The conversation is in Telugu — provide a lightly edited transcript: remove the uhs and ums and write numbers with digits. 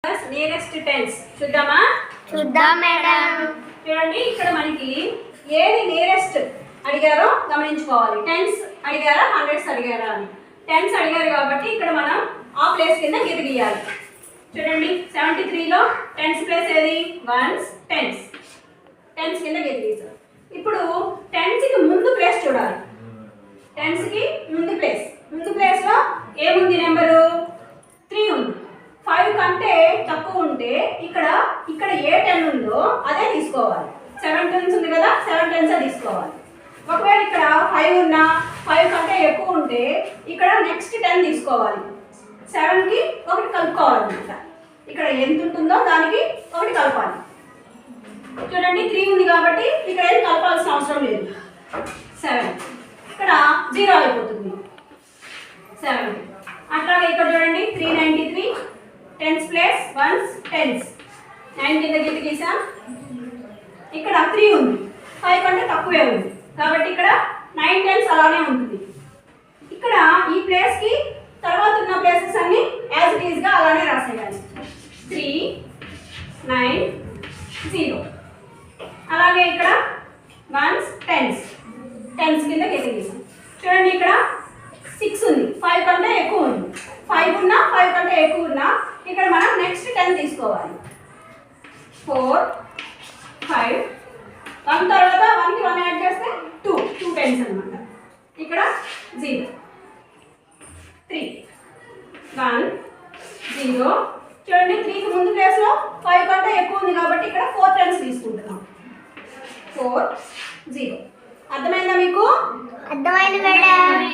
నియరెస్ట్ టెన్స్ చూద్దామా? చూద్దాం మేడం. చూడండి, ఇక్కడ మనకి ఏది నియరెస్ట్ అడిగారో గమనించుకోవాలి. టెన్స్ అడిగారా, హండ్రెడ్స్ అడిగారా అని. టెన్స్ అడిగారు కాబట్టి ఇక్కడ మనం ఆ ప్లేస్ కింద గీత గీయాలి. చూడండి, 73లో టెన్స్ ప్లేస్ ఏది? Ones, tens. టెన్స్ కింద గీత గీసారు. ఇప్పుడు టెన్స్కి ముందు ప్లేస్ చూడాలి. టెన్స్కి ముందు ప్లేస్లో ఏముంది? నెంబరు 3 ఉంది. 5 కంటే తక్కువ ఉంటే ఇక్కడ ఏ 10 ఉందో అదే తీసుకోవాలి. 7 టెన్స్ ఉంది కదా, 7 టెన్స్ తీసుకోవాలి. ఒకవేళ ఇక్కడ 5 ఉన్నా 5 కంటే ఎక్కువ ఉంటే ఇక్కడ నెక్స్ట్ 10 తీసుకోవాలి. 7కి ఒకటి కలుపుకోవాలన్నమాట. ఇక్కడ ఎంత ఉంటుందో దానికి ఒకటి కలపాలి. చూడండి, 3 ఉంది కాబట్టి ఇక్కడ ఏం కలపాల్సిన అవసరం లేదు. 7 ఇక్కడ 0 అయిపోతుంది. 7 అట్లాగే ఇక్కడ చూడండి, 393 టెన్స్ ప్లేస్ వన్స్, టెన్స్. 9 కింద గీత గీసాం. ఇక్కడ 3 ఉంది, 5 కంటే తక్కువే ఉంది కాబట్టి ఇక్కడ 9 టెన్స్ అలానే ఉంటుంది. ఇక్కడ ఈ ప్లేస్కి తర్వాత ఉన్న ప్లేసెస్ అన్ని యాజ్ ఇట్ ఈస్గా అలానే రాసేయాలి. 3 9 0. అలాగే ఇక్కడ వన్స్, టెన్స్ కింద గీత గీసాం. చూడండి, ఇక్కడ 6 ఉంది, 5 కంటే ఎక్కువ ఉంది. 5 ఉన్నా 5 కంటే ఎక్కువ ఉన్నా ఇక్కడ మనం నెక్స్ట్ 10 తీసుకోవాలి. 4 5 1 తర్వాత 1కి 1 యాడ్ చేస్తే 2 టెన్స్ అనమాట. ఇక్కడ 0 3 1 0. చూడండి, 3కి ముందు ప్లేస్లో 5 కంటే ఎక్కువ ఉంది కాబట్టి ఇక్కడ 4 టెన్స్ తీసుకుంటున్నాం. 4 0. అర్థమైందా మీకు? అర్థమైంది మేడం.